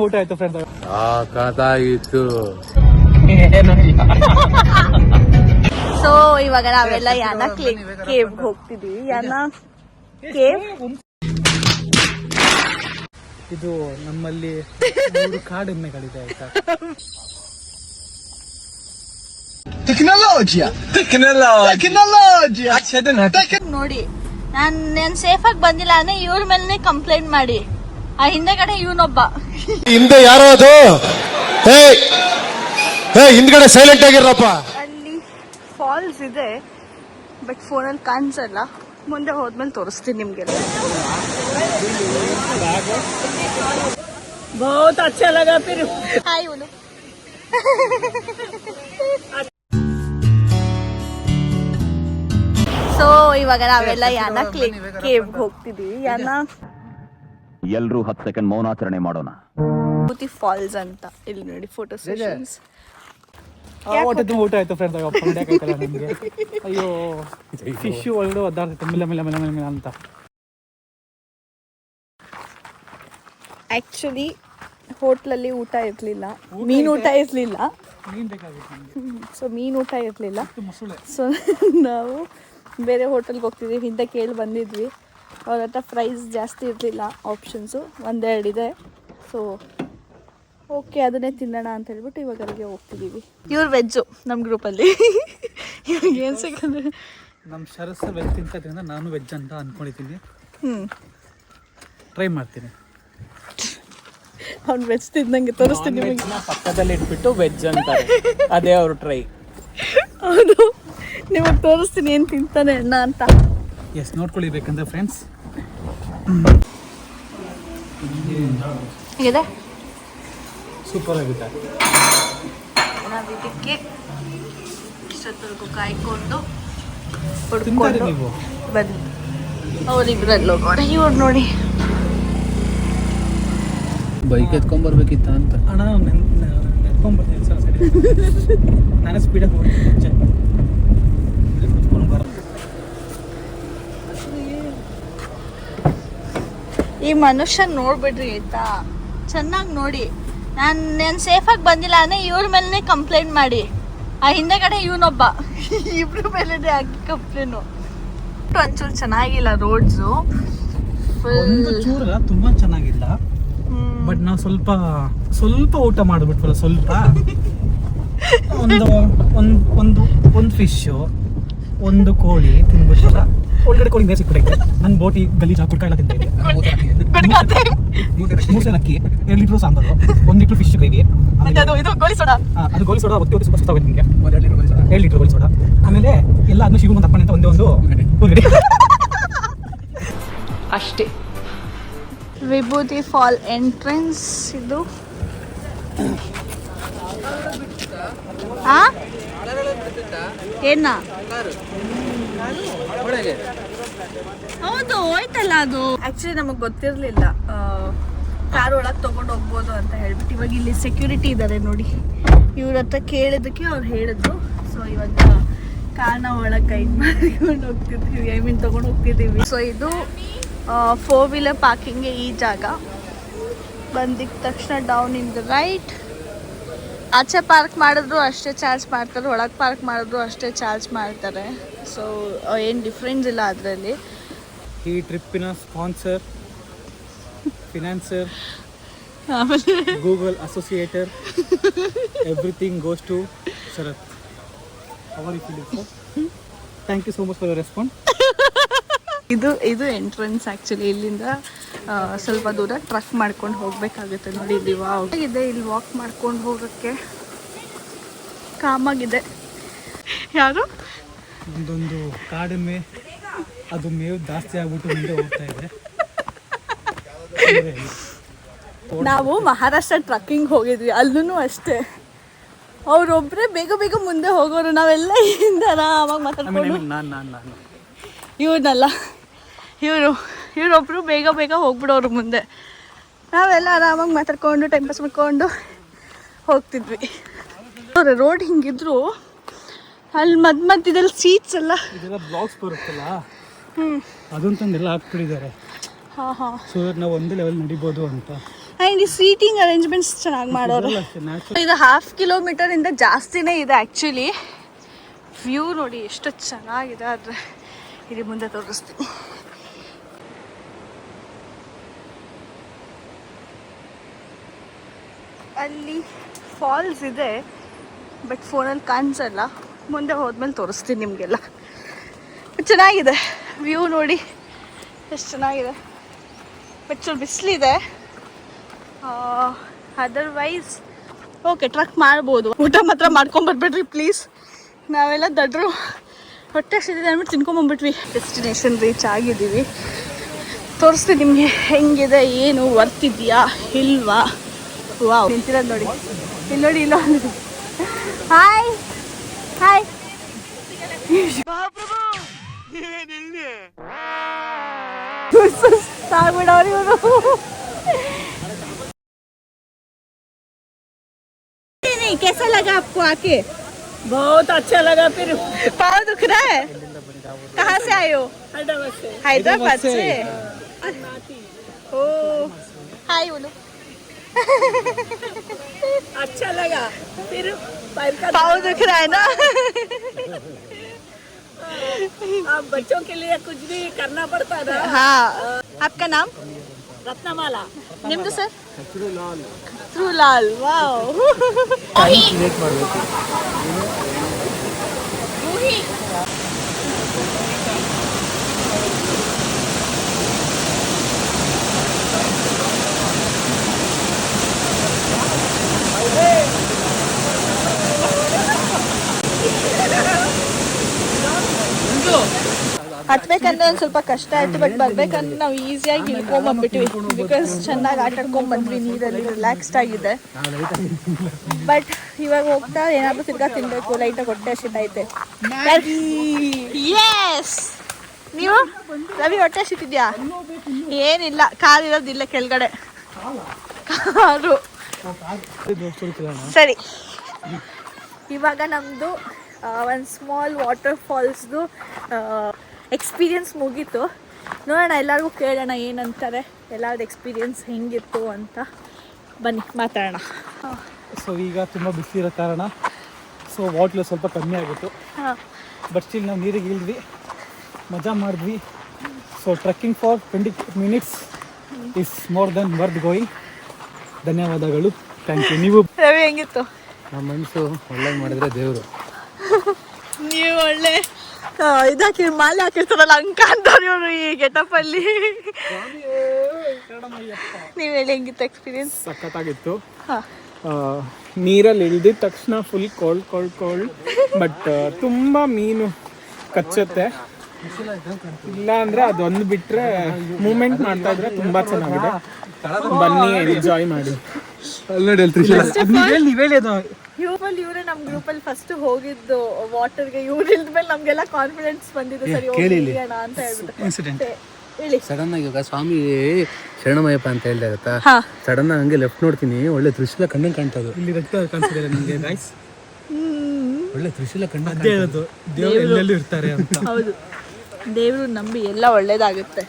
ಊಟ ಆಯ್ತು friend. So ಇವಾಗ ನಾವೆಲ್ಲ ಯಾನ ಕೇವ್ ಹೋಗ್ತಿದೀವಿ. ಯಾನ ಕೇವ್ ಇದು ನಮ್ಮಲ್ಲಿ ಕಾಡೆಮ್ಮೆಗಳಿದೆ ಆಯ್ತಾ. ನೋಡಿ ನಾನ್ ಸೇಫ್ ಆಗಿ ಬಂದಿಲ್ಲ ಅಂದ್ರೆ ಇವ್ರ ಮೇಲೆ ಕಂಪ್ಲೇಂಟ್ ಮಾಡಿ. ಆ ಹಿಂದೆಗಡೆ ಇವನೊಬ್ಬ ಹಿಂದೆ ಯಾರೋ ಅದು ಹಿಂದ್ಗಡೆ ಸೈಲೆಂಟ್ ಆಗಿರಪ್ಪ. ಅಲ್ಲಿ ಫಾಲ್ಸ್ ಇದೆ ಬಟ್ ಫೋನಲ್ಲಿ ಕಾಣಿಸಲ್ಲ. ಮುಂದೆ ಹೋದ್ಮೇಲೆ ತೋರಿಸ್ತೀನಿ ನಿಮ್ಗೆ. बहुत अच्छा लगा फिर. ಹಾಯ್ ಉಲು. ಸೊ ಇವಾಗ ನಾವೆಲ್ಲ ಯಾನ ಕೇವ್ ಹೋಗ್ತಿದೀವಿ. ಯಾನ ಎಲ್ರೂ 10 ಸೆಕೆಂಡ್ ಮೌನಾಚರಣೆ ಮಾಡೋಣ. ಬೂತಿ ಫಾಲ್ಸ್ ಅಂತ ಇಲ್ಲಿ ನೋಡಿ ಫೋಟೋ ಸೆಷನ್ಸ್. ಊಟ ಆಯ್ತು ಫ್ರೆಂಡ್. ನಮ್ಗೆ ಅಯ್ಯೋ ಫಿಶ್ ಒಳ್ಳೆ ಒದ್ದಾಡ್ತೈತೆ ಮಿಲ್ಲ ಮಿಲ್ಲ ಮಿಲ್ಲ ಮಿಲ್ಲ ಅಂತ. ಆಕ್ಚುಲಿ ಹೋಟ್ಲಲ್ಲಿ ಊಟ ಇರ್ಲಿಲ್ಲ, ಮೀನು ಊಟ ಇರ್ಲಿಲ್ಲ. ಸೊ ಮೀನು ಊಟ ಇರ್ಲಿಲ್ಲ. ಸೊ ನಾವು ಬೇರೆ ಹೋಟೆಲ್ಗೆ ಹೋಗ್ತಿದ್ವಿ. ಹಿಂದೆ ಕೇಳಿ ಬಂದಿದ್ವಿ. ಅವ್ರ ಹತ್ರ ಪ್ರೈಸ್ ಜಾಸ್ತಿ ಇರಲಿಲ್ಲ, ಆಪ್ಷನ್ಸು ಒಂದೆರಡು ಇದೆ. ಸೊ ಓಕೆ ಅದನ್ನೇ ತಿನ್ನೋಣ ಅಂತ ಹೇಳ್ಬಿಟ್ಟು ಇವಾಗ ಅಲ್ಲಿಗೆ ಹೋಗ್ತಿದ್ದೀವಿ. ಇವ್ರು ವೆಜ್ಜು ನಮ್ಮ ಗ್ರೂಪಲ್ಲಿ. ಇವಾಗ ಏನು ಸಿಗೋದು ನಮ್ಮ ಶರಸ್ ವೆಜ್ ತಿಂತದ್ರಿಂದ ನಾನು ವೆಜ್ ಅಂತ ಅಂದ್ಕೊಂಡಿದ್ದೀನಿ. ಟ್ರೈ ಮಾಡ್ತೀನಿ. ಅವ್ನು ವೆಜ್ ತಿಂದಂಗೆ ತೋರಿಸ್ತೀನಿ ನಿಮಗೆ. ಪಕ್ಕದಲ್ಲಿ ಇಟ್ಬಿಟ್ಟು ವೆಜ್ ಅಂತಾರೆ, ಅದೇ ಅವರು ಟ್ರೈ. ಹೌದು, ನಿಮಗೆ ತೋರಿಸ್ತೀನಿ ಏನು ತಿಂತಾನೆ ಅಣ್ಣ ಅಂತ. ಎಸ್, ನೋಡ್ಕೊಳ್ಳಿಬೇಕಂದ್ರೆ ಫ್ರೆಂಡ್ಸ್. ಹೇಗಿದೆ? ಸೂಪರ್ ಆಗಿದೆ. ನಾವು ಇದಕ್ಕೆ ಇಷ್ಟೊತ್ತವರೆಗೂ ಕಾಯ್ಕೊಂಡು ತಿಂತಾರೆ ಹುಡ್ಕೊಂಡು ನೀವು. ಬನ್ನಿ. ಅವರಿಬ್ರಲ್ಲಿ ಹೋಗೋಣ. ಇವ್ರು ನೋಡಿ ಬೈಕ್ ಎತ್ಕೊಂಡ್ಬರ್ಬೇಕಿತ್ತ ಅಂತ. ಅಣ್ಣ ಎತ್ಕೊಂಡ್ಬರ್ತೀನಿ ಸರ್. ಸರಿ, ನಾನೇ ಸ್ಪೀಡಾಗಿ ಹೋಗ್ತೀನಿ. ಈ ಮನುಷ್ಯ ನೋಡ್ಬಿಡ್ರಿ ಆಯ್ತಾ, ಚೆನ್ನಾಗಿ ನೋಡಿ. ನಾನು ಸೇಫಾಗಿ ಬಂದಿಲ್ಲ ಅಂದ್ರೆ ಇವ್ರ ಮೇಲೆ ಕಂಪ್ಲೇಂಟ್ ಮಾಡಿ. ಆ ಹಿಂದೆಗಡೆ ಇವನೊಬ್ಬ, ಇಬ್ರ ಮೇಲೆ ಹಾಕಿ ಕಂಪ್ಲೇನು. ಒಂಚೂರು ಚೆನ್ನಾಗಿಲ್ಲ ರೋಡ್ಸು. ಚೂರಲ್ಲ, ತುಂಬಾ ಚೆನ್ನಾಗಿಲ್ಲ. ಬಟ್ ನಾವು ಸ್ವಲ್ಪ ಊಟ ಮಾಡಿಬಿಟ್ವಲ್ಲ. ಸ್ವಲ್ಪ ಒಂದು ಫಿಶು, ಒಂದು ಕೋಳಿ ತಿನ್ಬಿಟ್ಟಲ್ಲ. ಒಳಗಡೆ ಕೋಳಿ ಬೇರೆ ಸಿಕ್ಬಿಟ್ಟೈತೆ. ನನ್ನ ಬೋಟಿ ಗಲೀಜ್ ಹಾಕಿ ಎಲ್ಲ ತಿಂತೈತೆ. 3 ಅಕ್ಕಿ, 2 litre sambar, 1 litre fish gravy, ಅದು ಗೋಲಿ ಸೋಡಾ ಒತ್ತಿ ಸುಸ್ತಾಗೋಯ್ತು ನಿಮಗೆ. 2 ಲೀಟ್ರ್ ಗೋಲಿ ಸೋಡಾ. ಆಮೇಲೆ ಎಲ್ಲ ಅದನ್ನು ಶಿವ ಒಂದು ಹಾಕೊಂಡು ಅಂತ ಒಂದು ಅಷ್ಟೇ. ವಿಭೂತಿ ಫಾಲ್ ಎಂಟ್ರೆನ್ಸ್ ಇದು. ಏನ ಹೌದು ಹೋಯ್ತಲ್ಲ ಅದು. ಆಕ್ಚುಲಿ ನಮಗೆ ಗೊತ್ತಿರಲಿಲ್ಲ ಕಾರ್ ಒಳಗೆ ತೊಗೊಂಡು ಹೋಗ್ಬೋದು ಅಂತ ಹೇಳ್ಬಿಟ್ಟು. ಇವಾಗ ಇಲ್ಲಿ ಸೆಕ್ಯೂರಿಟಿ ಇದ್ದಾರೆ ನೋಡಿ. ಇವ್ರ ಹತ್ರ ಕೇಳಿದಕ್ಕೆ ಅವ್ರು ಹೇಳಿದ್ರು. ಸೊ ಇವಾಗ ಕಾರ್ನ ಒಳಗೆ ಕೈ ಮಾಡ್ಕೊಂಡು ಹೋಗ್ತಿದ್ದೀವಿ, ಐ ಮೀನ್ ತೊಗೊಂಡು ಹೋಗ್ತಿದ್ದೀವಿ. ಸೊ ಇದು 4 ವೀಲರ್ ಪಾರ್ಕಿಂಗ್ಗೆ ಈ ಜಾಗ. ಬಂದಿದ್ದ ತಕ್ಷಣ ಡೌನ್ ಇನ್ ದ ರೈಟ್. ಆಚೆ ಪಾರ್ಕ್ ಮಾಡಿದ್ರು ಅಷ್ಟೇ ಚಾರ್ಜ್ ಮಾಡ್ತಾರೆ, ಒಳಗೆ ಪಾರ್ಕ್ ಮಾಡಿದ್ರು ಅಷ್ಟೇ ಚಾರ್ಜ್ ಮಾಡ್ತಾರೆ. ಸೊ ಏನು ಡಿಫ್ರೆನ್ಸ್ ಇಲ್ಲ ಅದರಲ್ಲಿ. ಈ ಟ್ರಿಪ್ಪಿನ sponsor, financer, Google associator, everything goes to Sharath. Thank you so much for your response. ಇದು ಎಂಟ್ರೆನ್ಸ್. ಆ್ಯಕ್ಚುಲಿ ಇಲ್ಲಿಂದ ಸ್ವಲ್ಪ ದೂರ ಟ್ರಕ್ ಮಾಡ್ಕೊಂಡು ಹೋಗಬೇಕಾಗುತ್ತೆ ನೋಡಿ. ಇಲ್ಲಿ ಇದೆ, ಇಲ್ಲಿ ವಾಕ್ ಮಾಡ್ಕೊಂಡು ಹೋಗೋಕ್ಕೆ ಕಾಮಾಗಿದೆ. ಯಾರು ಒಂದೊಂದು ಕಾಡೆಮ್ಮೆ, ಅದು ಮೇವು ಜಾಸ್ತಿ ಆಗ್ಬಿಟ್ಟು ಮುಂದೆ ಹೋಗ್ತಾ ಇದೆ. ನಾವು ಮಹಾರಾಷ್ಟ್ರ ಟ್ರಕ್ಕಿಂಗ್ ಹೋಗಿದ್ವಿ, ಅಲ್ಲೂ ಅಷ್ಟೇ. ಅವ್ರೊಬ್ಬರೇ ಬೇಗ ಬೇಗ ಮುಂದೆ ಹೋಗೋರು, ನಾವೆಲ್ಲ ಹಿಂದೆ ಆರಾಮಾಗಿ ಮಾತಾಡ್ಕೊಂಡು. ಇವ್ರನ್ನಲ್ಲ, ಇವರೊಬ್ಬರು ಬೇಗ ಬೇಗ ಹೋಗ್ಬಿಡೋರು ಮುಂದೆ. ನಾವೆಲ್ಲ ಆರಾಮಾಗಿ ಮಾತಾಡ್ಕೊಂಡು ಟೈಮ್ ಪಾಸ್ ಮಾಡ್ಕೊಂಡು ಹೋಗ್ತಿದ್ವಿ. ರೋಡ್ ಹಿಂಗಿದ್ರು ಅಲ್ಲಿ ಮಧ್ಯದಲ್ಲಿ ಸೀಟ್ಸ್ ಎಲ್ಲ ಇದೆಲ್ಲ ಬ್ಲಾಗ್ಸ್ ಬರುತ್ತಲ್ಲ, ಅದಂತಂದೆಲ್ಲ ಹಾಕ್ಬಿಟ್ಟಿದ್ದಾರೆ. ಹಾಂ ಸೊ ನಾವು ಒಂದೇ ಲೆವೆಲ್ ನಡಿಬೋದು ಅಂತ. ಆ್ಯಂಡ್ ಈ ಸೀಟಿಂಗ್ ಅರೇಂಜ್ಮೆಂಟ್ಸ್ ಚೆನ್ನಾಗಿ ಮಾಡೋರು. ಇದು 1/2 ಕಿಲೋಮೀಟರಿಂದ ಜಾಸ್ತಿನೇ ಇದೆ ಆ್ಯಕ್ಚುಲಿ. ವ್ಯೂ ನೋಡಿ ಎಷ್ಟು ಚೆನ್ನಾಗಿದೆ. ಆದರೆ ಇಲ್ಲಿ ಮುಂದೆ ತೋರಿಸ್ತೀನಿ. ಅಲ್ಲಿ ಫಾಲ್ಸ್ ಇದೆ, ಬಟ್ ಫೋನಲ್ಲಿ ಕಾಣಿಸಲ್ಲ. ಮುಂದೆ ಹೋದ್ಮೇಲೆ ತೋರಿಸ್ತೀನಿ ನಿಮಗೆಲ್ಲ. ಚೆನ್ನಾಗಿದೆ ವ್ಯೂ ನೋಡಿ ಎಷ್ಟು ಚೆನ್ನಾಗಿದೆ. ಬಟ್ ಸ್ವಲ್ಪ ಬಿಸಿಲಿದೆ. ಅದರ್ವೈಸ್ ಓಕೆ, ಟ್ರಕ್ ಮಾಡ್ಬೋದು. ಊಟ ಮಾತ್ರ ಮಾಡ್ಕೊಂಬರ್ಬೇಡ್ರಿ ಪ್ಲೀಸ್. ನಾವೆಲ್ಲ ದಡ್ರು ಹೊಟ್ಟೆ ಹಸಿದಿದೆ ಅಂದ್ಬಿಟ್ಟು ತಿನ್ಕೊಂಬಂದ್ಬಿಟ್ವಿ. ಡೆಸ್ಟಿನೇಷನ್ ರೀಚ್ ಆಗಿದ್ದೀವಿ. ತೋರಿಸ್ತೀನಿ ನಿಮಗೆ ಹೆಂಗಿದೆ, ಏನು ವರ್ತ್ ಇದೆಯಾ ಇಲ್ವಾ. ವಾವ್, ನಿಂತಿರೋದು ನೋಡಿ. ಇಲ್ಲಿ ನೋಡಿ, ಇಲ್ಲ ಹಾಯ್ ಹಾಯ್. ಸಾಗ್ಬಿಡವ್ರಿ ಇವರು. कैसा लगा आपको आके? बहुत अच्छा लगा। फिर पाँव दुख रहा है? कहाँ से आए हो? हैदराबाद से। ओ हाय बोलो। अच्छा लगा। फिर पैर का पाँव दुख रहा है ना? अब बच्चों के लिए कुछ भी करना पड़ता है ना। हाँ. आपका नाम? रत्नमाला। निम्न सर? ध्रुलाल. वाओ. ಹತ್ಬೇಕಂದ್ರೆ ಒಂದು ಸ್ವಲ್ಪ ಕಷ್ಟ ಆಯಿತು, ಬಟ್ ಬರ್ಬೇಕಂದ್ರೆ ನಾವು ಈಸಿಯಾಗಿ ಇಳ್ಕೊಂಬಂದ್ಬಿಟ್ವಿ. ಬಿಕಾಸ್ ಚೆನ್ನಾಗಿ ಆಟ ಆಡ್ಕೊಂಡು ಬಂದ್ವಿ ನೀರಲ್ಲಿ, ರಿಲ್ಯಾಕ್ಸ್ಡ್ ಆಗಿದೆ. ಬಟ್ ಇವಾಗ ಹೋಗ್ತಾ ಏನಾದರೂ ತಿರ್ಗಾ ತಿನ್ಬೇಕು, ಲೈಟಾಗಿ ಹೊಟ್ಟೆ ಹಸಿತೈತೆ. ಎಸ್, ನೀವು ರವಿ ಹೊಟ್ಟೆ ಹಸಿತಿದ್ಯಾ? ಏನಿಲ್ಲ, ಕಾರ್ ಇರೋದಿಲ್ಲ ಕೆಳಗಡೆ, ಕಾರು. ಸರಿ, ಇವಾಗ ನಮ್ಮದು ಒಂದು ಸ್ಮಾಲ್ ವಾಟರ್ ಫಾಲ್ಸ್ದು ಎಕ್ಸ್ಪೀರಿಯನ್ಸ್ ಮುಗೀತು. ನೋಡೋಣ, ಎಲ್ಲರಿಗೂ ಕೇಳೋಣ ಏನಂತಾರೆ, ಎಲ್ಲರದ್ದು ಎಕ್ಸ್ಪೀರಿಯನ್ಸ್ ಹೆಂಗಿತ್ತು ಅಂತ. ಬನ್ನಿ ಮಾತಾಡೋಣ. ಸೊ ಈಗ ತುಂಬ ಬಿಸಿ ಇರೋ ಕಾರಣ ಸೊ ವಾಟ್ಲು ಸ್ವಲ್ಪ ಕಮ್ಮಿ ಆಗಿತ್ತು. ಬಟ್ ಸ್ಟಿಲ್ ನಾವು ನೀರಿಗೆ ಇಳಿದ್ವಿ, ಮಜಾ ಮಾಡಿದ್ವಿ. So trekking for 20 minutes is more than worth going. ಧನ್ಯವಾದಗಳು, ಥ್ಯಾಂಕ್ ಯು. ನೀವು ರವಿ ಹೆಂಗಿತ್ತು? ನಮ್ಮ ಮನಸ್ಸು ಒಳ್ಳೆ ಮಾಡಿದ್ರೆ ದೇವರು. ನೀವು ಒಳ್ಳೆ ಇದಾಕಿ ಮಾಲೆ ಹಾಕಿರ್ತಾರಲ್ಲ ಅಂಕ ಅಂತಾರೆ ಇವರು ಈ ಗೆಟಪಲ್ಲಿ. ನೀವು ಹೇಳಿ ಹೆಂಗಿತ್ತು ಎಕ್ಸ್ಪೀರಿಯನ್ಸ್? ಸಖತ್ತಾಗಿತ್ತು. ನೀರಲ್ಲಿ ಇಳಿದಿದ ತಕ್ಷಣ ಫುಲ್ ಕೋಲ್ಡ್. ಬಟ್ ತುಂಬ ಮೀನು ಕಚ್ಚುತ್ತೆ. ಇಲ್ಲ ಅಂದರೆ ಅದೊಂದು ಬಿಟ್ಟರೆ ಮೂಮೆಂಟ್ ಮಾಡ್ತಾ ಇದ್ರೆ ತುಂಬ ಚೆನ್ನಾಗಿದೆ. ಬನ್ನಿ, ಎಂಜಾಯ್ ಮಾಡಿ. ಇವರೇ ನಮ್ಮ ಗ್ರೂಪಲ್ಲಿ ಫಸ್ಟ್ ಹೋಗಿದ್ದು ವಾಟರ್ಗೆ. ಇವ್ರು ಇಲ್ದ್ಮೇಲೆ ನಮಗೆಲ್ಲ ಕಾನ್ಫಿಡೆನ್ಸ್ ಬಂದಿದ್ದು. ಸರಿ ಹೋಗೋಣ ಅಂತ ಹೇಳ್ಬಿಟ್ಟು ಹೇಳಿ. ಸಡನ್ ಆಗಿ ಇವಾಗ ಸ್ವಾಮಿ ಶರಣಮಯ್ಯಪ್ಪ ಅಂತ ಹೇಳ್ತಾ ಇರತ್ತಾ, ಸಡನ್ ಆಗಿ ಹಂಗೆ ಲೆಫ್ಟ್ ನೋಡ್ತೀನಿ, ಒಳ್ಳೆ ತ್ರಿಶೂಲ ಕಣ್ಣಂಗೆ ಕಾಣ್ತದೆ. ಇಲ್ಲಿ ರಕ್ತ ಕಾಣಿಸ್ತಿದೆ ನಿಮಗೆ ಗೈಸ್. ಒಳ್ಳೆ ತ್ರಿಶೂಲ ಕಣ್ಣ ದೇವರು ಎಲ್ಲೆಲ್ಲೂ ಇರ್ತಾರೆ ಅಂತ. ಹೌದು, ದೇವರು ನಂಬಿ ಎಲ್ಲ ಒಳ್ಳೇದಾಗುತ್ತೆ.